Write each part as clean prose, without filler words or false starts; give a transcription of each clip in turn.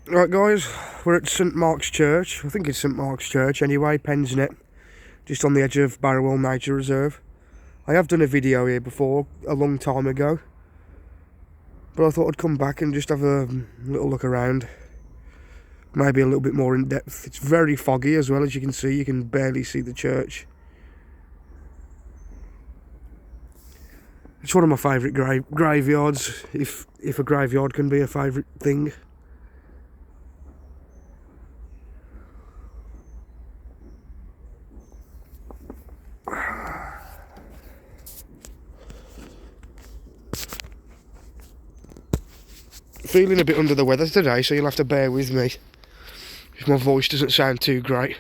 Right guys, we're at St Mark's Church. I think it's St Mark's Church anyway, Pensnett, just on the edge of Barrowell Nature Reserve. I have done a video here before, a long time ago, but I thought I'd come back and just have a little look around. Maybe a little bit more in depth. It's very foggy as well, as you can see. You can barely see the church. It's one of my favourite graveyards, if a graveyard can be a favourite thing. Feeling a bit under the weather today, so you'll have to bear with me if my voice doesn't sound too great.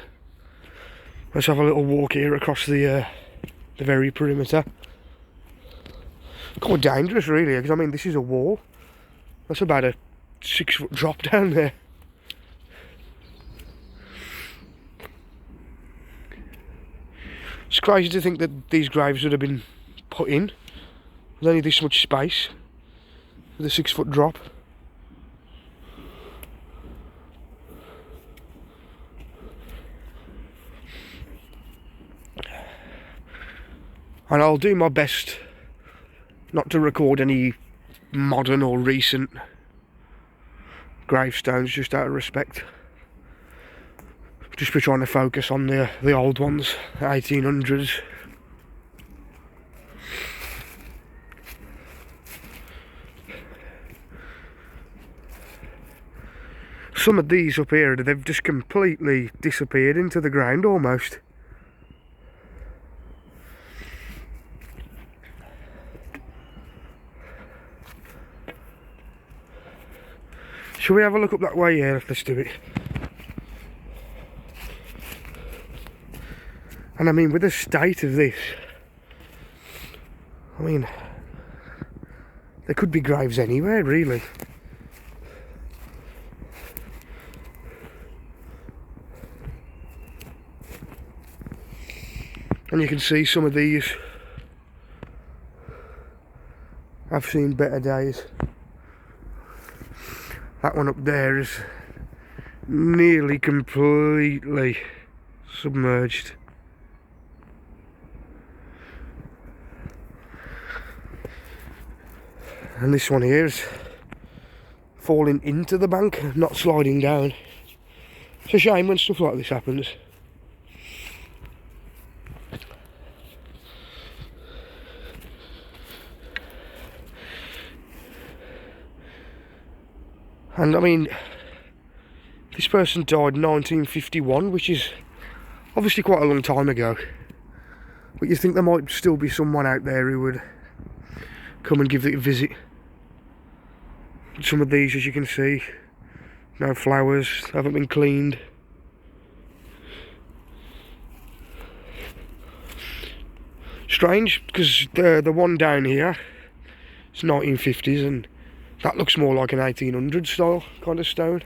Let's have a little walk here across the very perimeter. Quite dangerous really, because I mean this is a wall. That's about a 6-foot drop down there. It's crazy to think that these graves would have been put in. There's only this much space with a 6-foot drop. And I'll do my best not to record any modern or recent gravestones, just out of respect. Just be trying to focus on the old ones, the 1800s. Some of these up here, they've just completely disappeared into the ground almost. Shall we have a look up that way? Yeah, let's do it. And I mean, with the state of this, I mean, there could be graves anywhere, really. And you can see some of these, I've seen better days. That one up there is nearly completely submerged. And this one here is falling into the bank, not sliding down. It's a shame when stuff like this happens. And I mean, this person died in 1951, which is obviously quite a long time ago. But you think there might still be someone out there who would come and give it a visit. Some of these, as you can see, no flowers, haven't been cleaned. Strange, because the one down here, it's 1950s, and that looks more like an 1800 style kind of stone.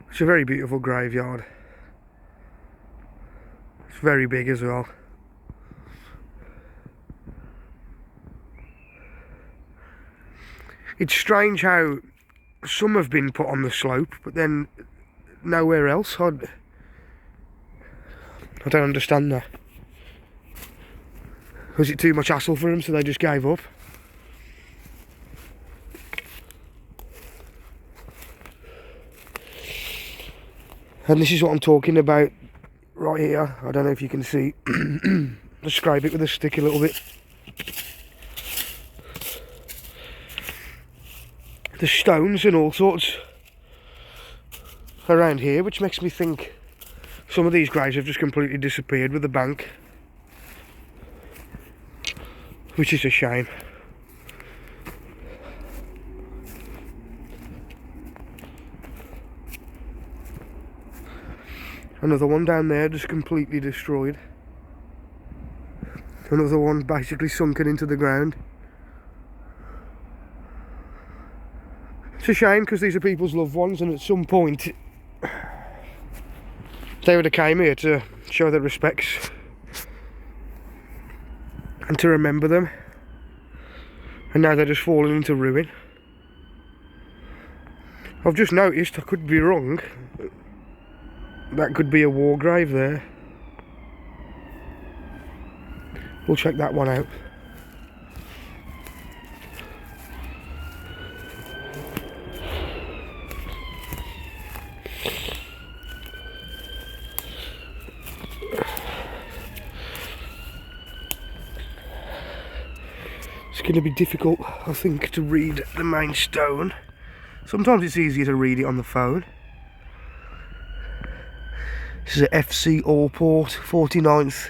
It's a very beautiful graveyard. It's very big as well. It's strange how some have been put on the slope, but then nowhere else. I don't understand that. Was it too much hassle for them, so they just gave up? And this is what I'm talking about right here. I don't know if you can see. Just scrape it with a stick a little bit. There's stones and all sorts around here, which makes me think some of these graves have just completely disappeared with the bank, which is a shame. Another one down there just completely destroyed. Another one basically sunken into the ground. It's a shame because these are people's loved ones, and at some point They would have came here to show their respects and to remember them, and now they're just falling into ruin. I've just noticed, I could be wrong, that could be a war grave there. We'll check that one out. It's going to be difficult, I think, to read the main stone. Sometimes it's easier to read it on the phone. This is a FC Allport, 49th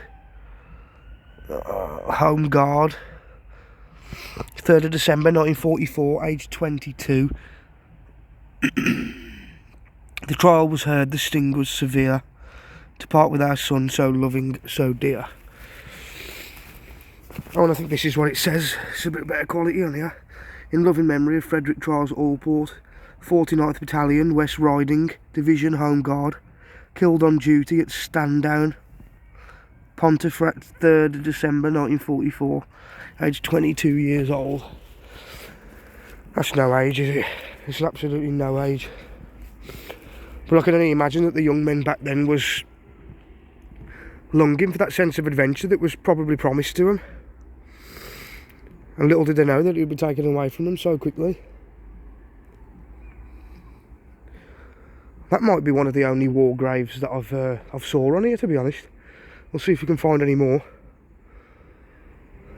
Home Guard, 3rd of December 1944, aged 22. The trial was heard, the sting was severe. To part with our son, so loving, so dear. Oh, and I think this is what it says. It's a bit better quality on here. In loving memory of Frederick Charles Allport, 49th Battalion, West Riding Division Home Guard, killed on duty at Standdown, Pontefract, 3rd of December 1944, aged 22 years old. That's no age, is it? It's absolutely no age. But I can only imagine that the young men back then was longing for that sense of adventure that was probably promised to them. And little did they know that it would be taken away from them so quickly. That might be one of the only war graves that I've saw on here, to be honest. We'll see if we can find any more.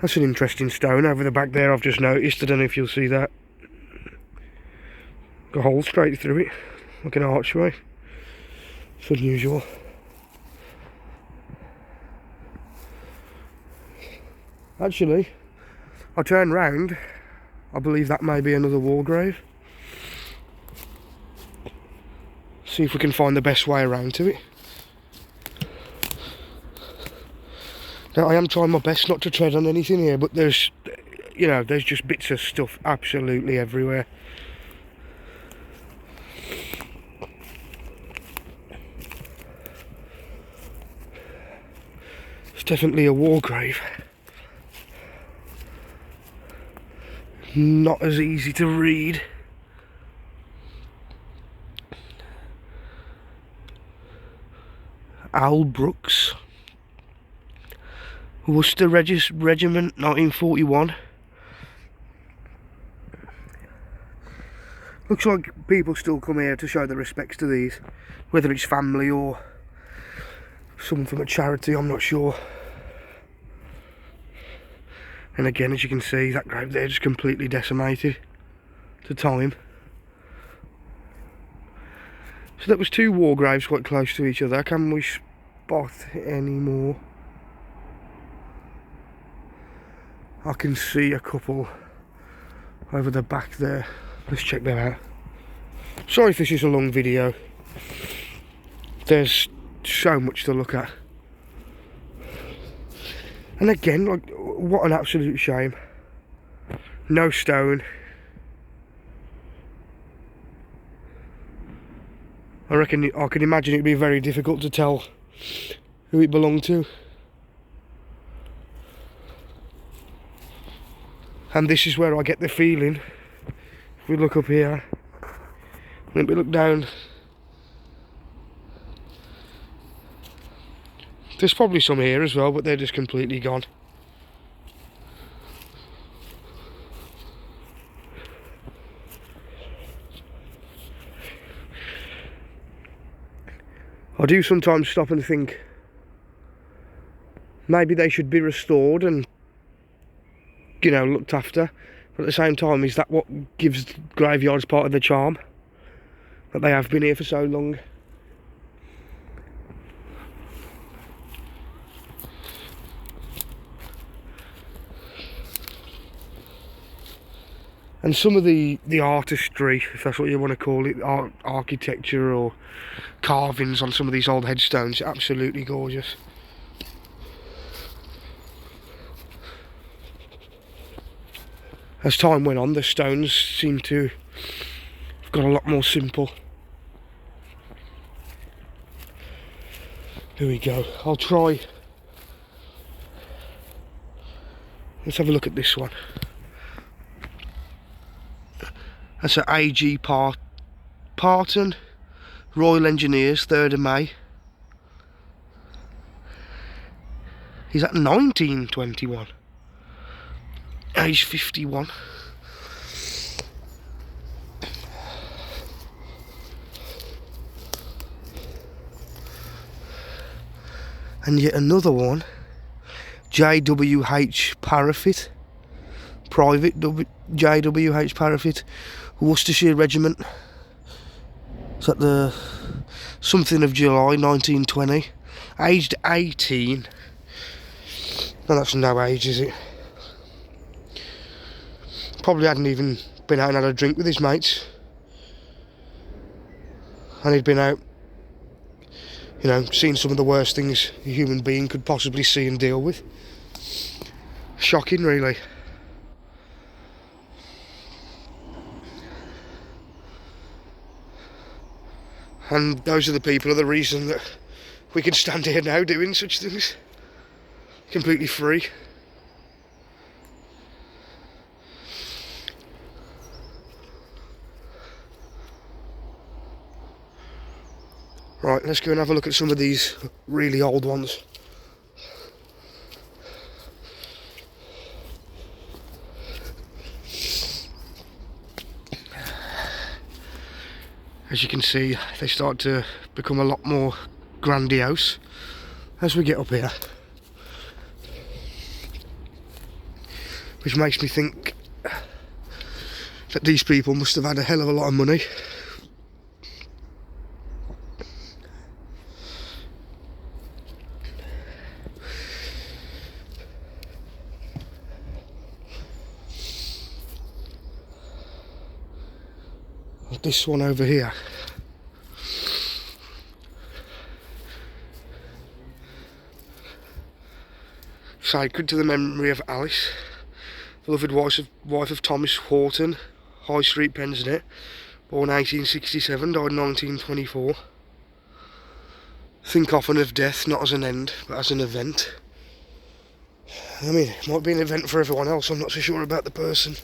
That's an interesting stone over the back there, I've just noticed. I don't know if you'll see that. Got a hole straight through it, like an archway. It's unusual. Actually, I turn round, I believe that may be another war grave. See if we can find the best way around to it. Now, I am trying my best not to tread on anything here, but there's, you know, there's just bits of stuff absolutely everywhere. It's definitely a war grave. Not as easy to read. Al Brooks, Worcester Regiment, 1941. Looks like people still come here to show their respects to these, whether it's family or someone from a charity, I'm not sure. And again, as you can see, that grave there just completely decimated to time. So that was two war graves quite close to each other. Can we spot any more? I can see a couple over the back there. Let's check them out. Sorry if this is a long video. There's so much to look at. And again, like, what an absolute shame. No stone. I reckon I can imagine it'd be very difficult to tell who it belonged to. And this is where I get the feeling, if we look up here, when we look down, there's probably some here as well, but they're just completely gone. I do sometimes stop and think maybe they should be restored and, you know, looked after. But at the same time, is that what gives graveyards part of the charm? That they have been here for so long? And some of the artistry, if that's what you want to call it, architecture or carvings on some of these old headstones, absolutely gorgeous. As time went on, the stones seem to have got a lot more simple. Here we go. I'll try. Let's have a look at this one. That's at AG Parton, Royal Engineers, 3rd of May. He's at 1921. Age 51. And yet another one, JWH Parafit, Private JWH Parafit, Worcestershire Regiment. It's at the something of July 1920, aged 18. No, that's no age, is it? Probably hadn't even been out and had a drink with his mates, and he'd been out, you know, seen some of the worst things a human being could possibly see and deal with. Shocking, really. And those are the people who are the reason that we can stand here now doing such things. Completely free. Right, let's go and have a look at some of these really old ones. As you can see, they start to become a lot more grandiose as we get up here. Which makes me think that these people must have had a hell of a lot of money. This one over here. Sacred to the memory of Alice, beloved wife of Thomas Horton, High Street, Pensnett, born 1867, died 1924. Think often of death not as an end, but as an event. I mean, it might be an event for everyone else, I'm not so sure about the person.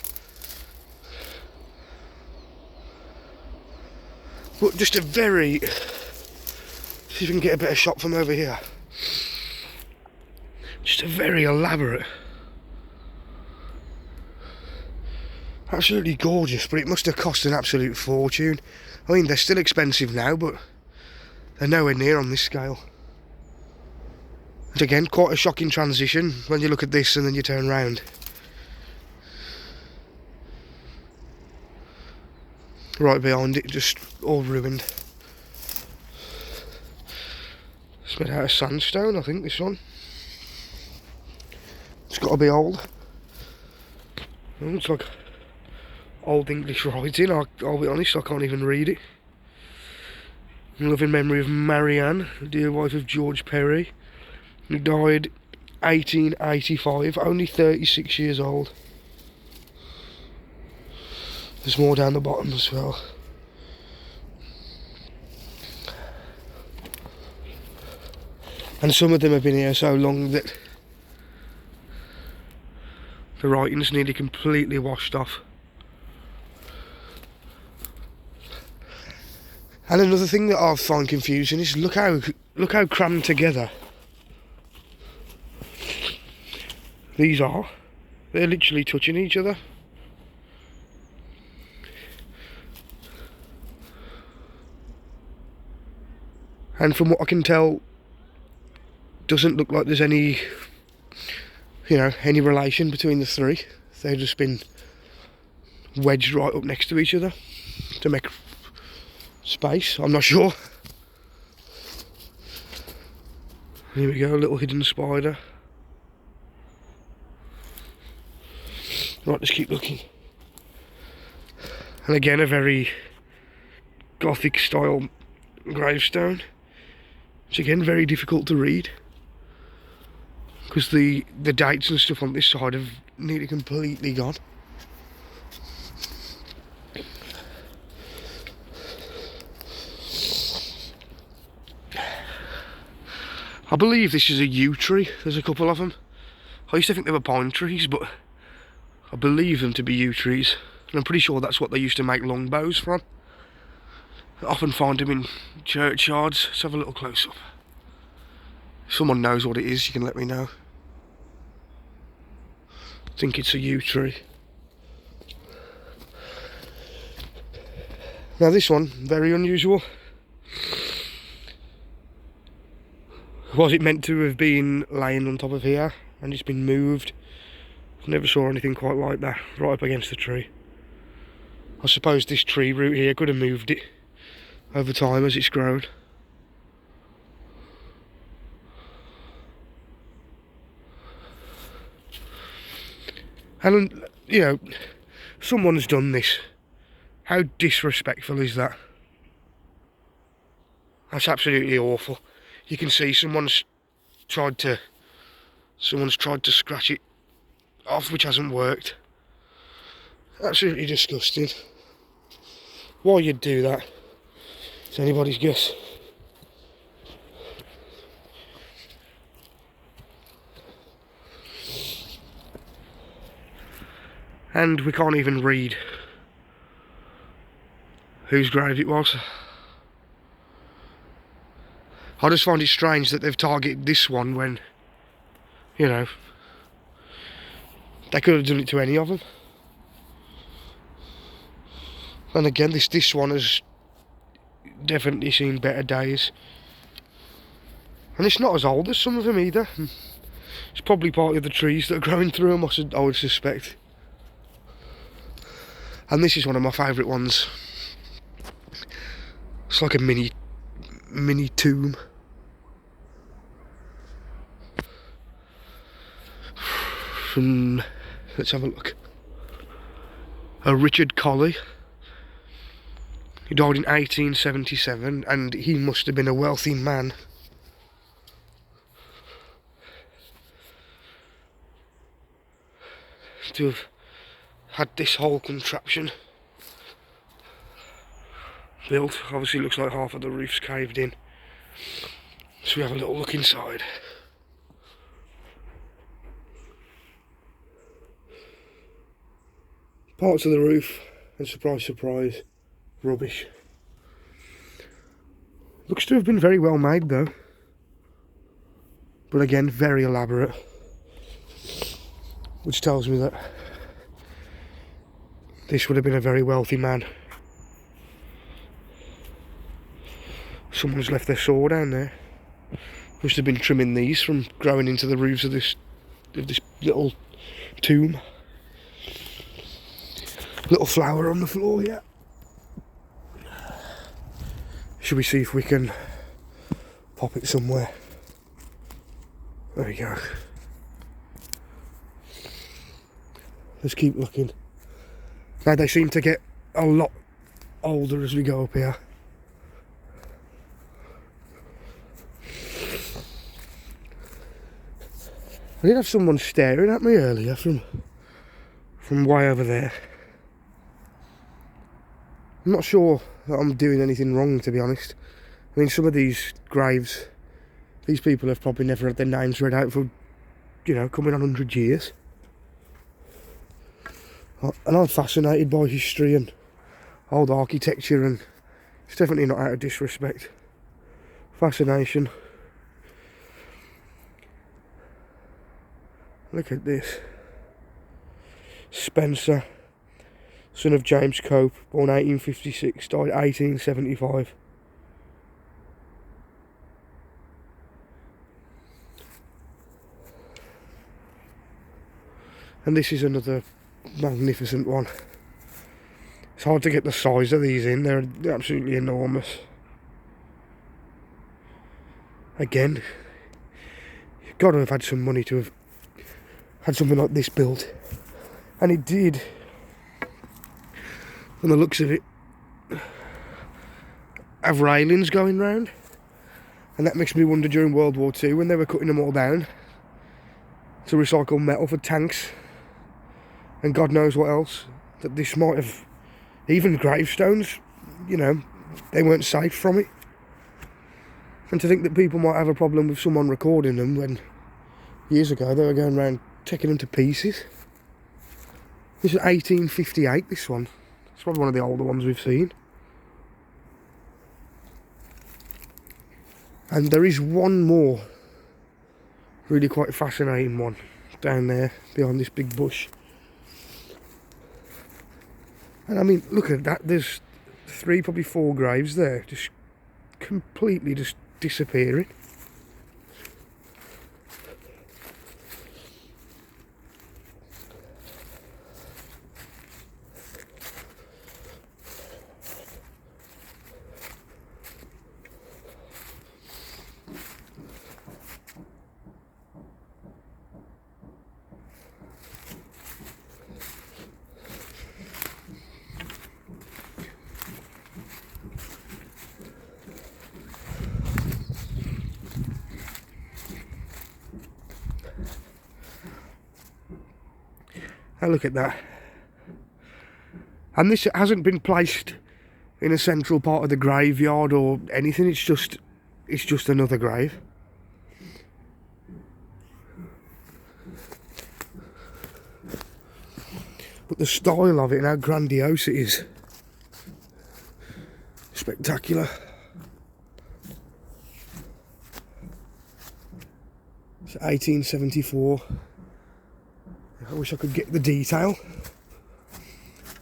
But just a very... See if we can get a better shot from over here. Just a very elaborate... Absolutely gorgeous, but it must have cost an absolute fortune. I mean, they're still expensive now, but they're nowhere near on this scale. And again, quite a shocking transition when you look at this and then you turn round. Right behind it, just all ruined. It's made out of sandstone, I think, this one. It's got to be old. It looks like old English writing, I'll be honest, I can't even read it. In loving memory of Marianne, dear wife of George Perry, who died 1885, only 36 years old. There's more down the bottom as well. And some of them have been here so long that the writing's nearly completely washed off. And another thing that I find confusing is look how crammed together these are. They're literally touching each other. And from what I can tell, doesn't look like there's any, you know, any relation between the three. They've just been wedged right up next to each other to make space. I'm not sure. Here we go, a little hidden spider. Right, let's keep looking. And again, a very Gothic style gravestone. It's again very difficult to read because the dates and stuff on this side have nearly completely gone. believe this is a yew tree. There's a couple of them. I used to think they were pine trees, but I believe them to be yew trees. And I'm pretty sure that's what they used to make longbows from. I often find them in churchyards. Let's have a little close up. If someone knows what it is, you can let me know. I think it's a yew tree. Now this one, very unusual. Was it meant to have been laying on top of here and it's been moved? Never saw anything quite like that, right up against the tree. I suppose this tree root here could have moved it over time as it's grown. And, you know, someone's done this. How disrespectful is that? That's absolutely awful. You can see someone's tried to scratch it off, which hasn't worked. Absolutely disgusting. Why you'd do that? It's anybody's guess. And we can't even read whose grave it was. I just find it strange that they've targeted this one when, you know, they could have done it to any of them. And again, this one has definitely seen better days. And it's not as old as some of them either. It's probably part of the trees that are growing through them, I would suspect. And this is one of my favourite ones. It's like a mini tomb. From, let's have a look. A Richard Colley. He died in 1877, and he must have been a wealthy man. To have had this whole contraption built. Obviously looks like half of the roof's caved in. So we have a little look inside. Parts of the roof, and surprise, surprise, rubbish. Looks to have been very well made though. But again, very elaborate. Which tells me that this would have been a very wealthy man. Someone's left their saw down there. Must have been trimming these from growing into the roofs of this little tomb. Little flower on the floor, yeah. Should we see if we can pop it somewhere? There we go. Let's keep looking. Now they seem to get a lot older as we go up here. I did have someone staring at me earlier from way over there. I'm not sure that I'm doing anything wrong, to be honest. I mean, some of these graves, these people have probably never had their names read out for, you know, coming on 100 years. And I'm fascinated by history and old architecture, and it's definitely not out of disrespect. Fascination. Look at this. Spencer, son of James Cope, born 1856, died 1875. And this is another magnificent one. It's hard to get the size of these in, they're absolutely enormous. Again, you've got to have had some money to have had something like this built. And it did. From the looks of it, have railings going round. And that makes me wonder, during World War II, when they were cutting them all down to recycle metal for tanks and God knows what else, that this might have, even gravestones, you know, they weren't safe from it. And to think that people might have a problem with someone recording them when years ago they were going around taking them to pieces. This is 1858, this one. It's probably one of the older ones we've seen. And there is one more really quite fascinating one down there behind this big bush. And I mean, look at that, there's 3, probably 4 graves there, just completely just disappearing. Now look at that. And this hasn't been placed in a central part of the graveyard or anything, it's just another grave. But the style of it and how grandiose it is, spectacular. It's 1874. I wish I could get the detail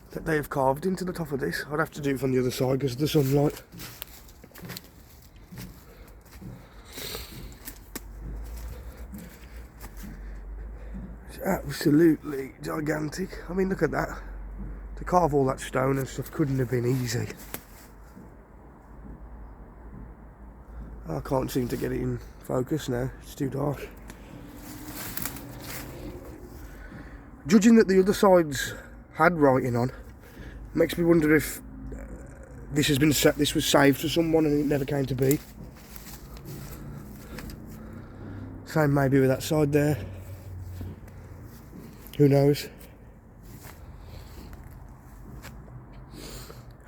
that they have carved into the top of this. I'd have to do it from the other side because of the sunlight. It's absolutely gigantic. I mean, look at that. To carve all that stone and stuff couldn't have been easy. I can't seem to get it in focus now, it's too dark. Judging that the other sides had writing on, makes me wonder if this was saved for someone and it never came to be. Same maybe with that side there. Who knows?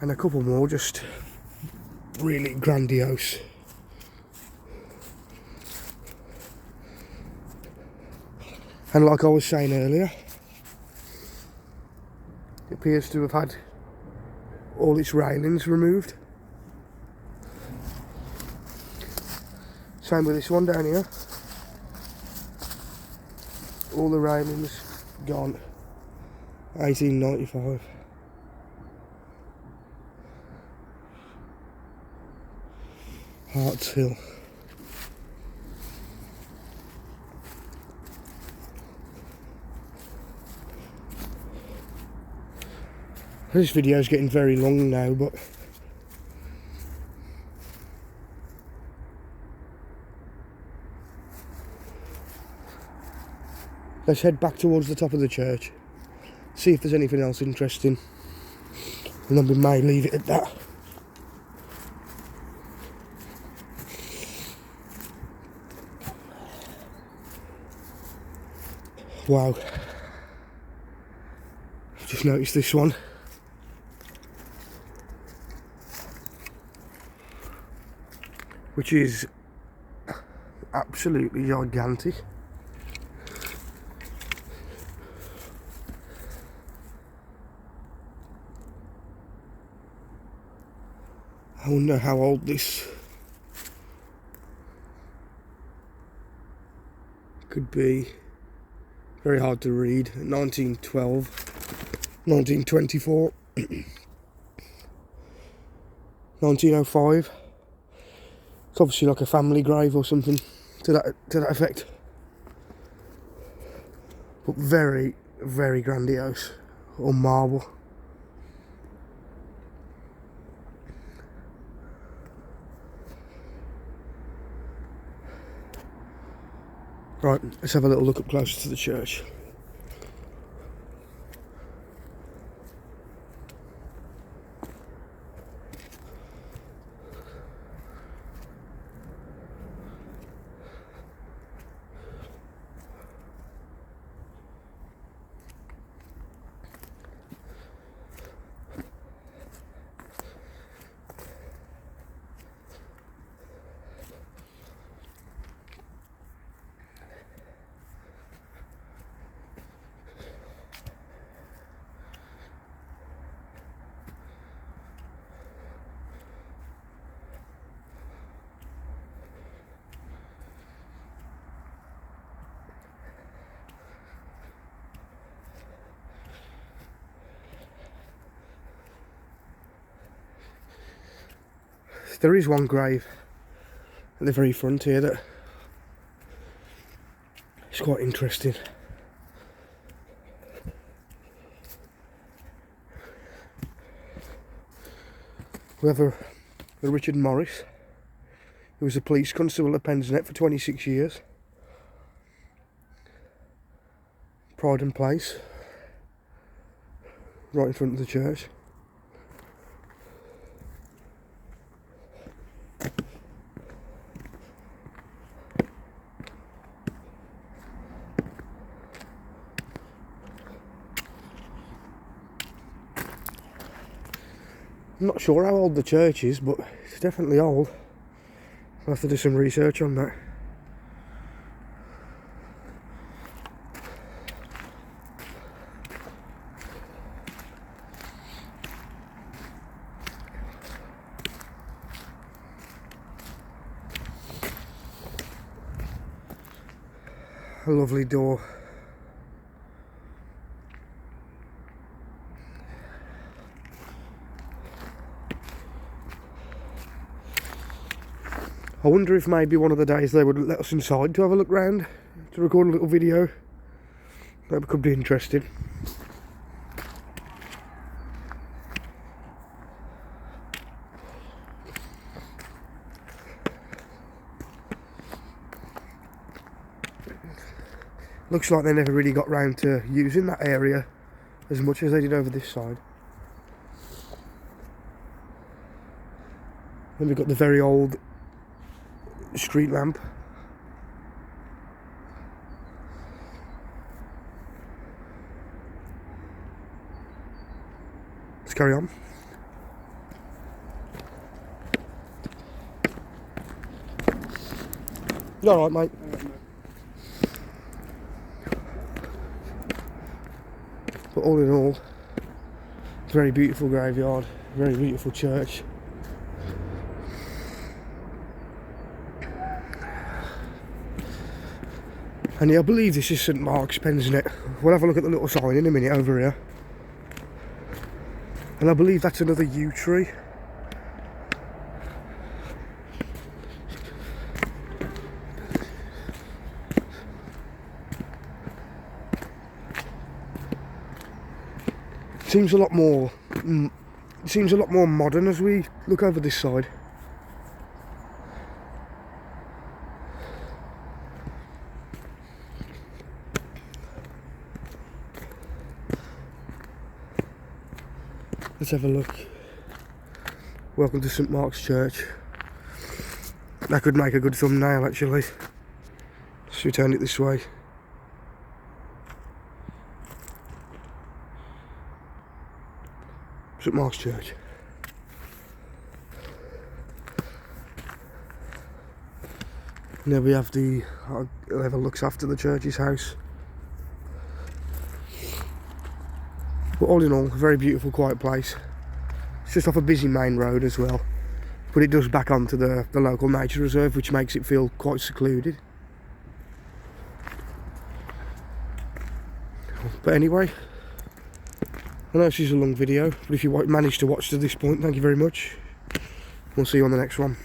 And a couple more just really grandiose. And like I was saying earlier, it appears to have had all its railings removed. Same with this one down here. All the railings gone. 1895. Harts Hill. This video is getting very long now, but let's head back towards the top of the church, see if there's anything else interesting, and then we may leave it at that. Wow, I've just noticed this one. Which is absolutely gigantic. I wonder how old this could be. Very hard to read. 1912, 1924, 1905. It's obviously like a family grave or something to that effect. But very, very grandiose. Or marble. Right, let's have a little look up closer to the church. there is one grave at the very front here that is quite interesting. We have a Richard Morris, who was a police constable at Pensnett for 26 years. Pride and Place, right in front of the church. I'm not sure how old the church is, but it's definitely old. I'll have to do some research on that. A lovely door. I wonder if maybe one of the days they would let us inside to have a look round, to record a little video. That could be interesting. Looks like they never really got round to using that area as much as they did over this side. Then we've got the very old street lamp. Let's carry on. You alright, mate? But all in all, very beautiful graveyard, very beautiful church. And yeah, I believe this is St Mark's, Pensnett. We'll have a look at the little sign in a minute over here. And I believe that's another yew tree. Seems a lot more modern as we look over this side. Let's have a look. Welcome to St Mark's Church. That could make a good thumbnail actually. Let's return it this way. St Mark's Church. And there we have the whoever looks after the church's house. But all in all, a very beautiful, quiet place. It's just off a busy main road as well, but it does back onto the local nature reserve, which makes it feel quite secluded. But anyway, I know this is a long video, but if you managed to watch to this point, thank you very much. We'll see you on the next one.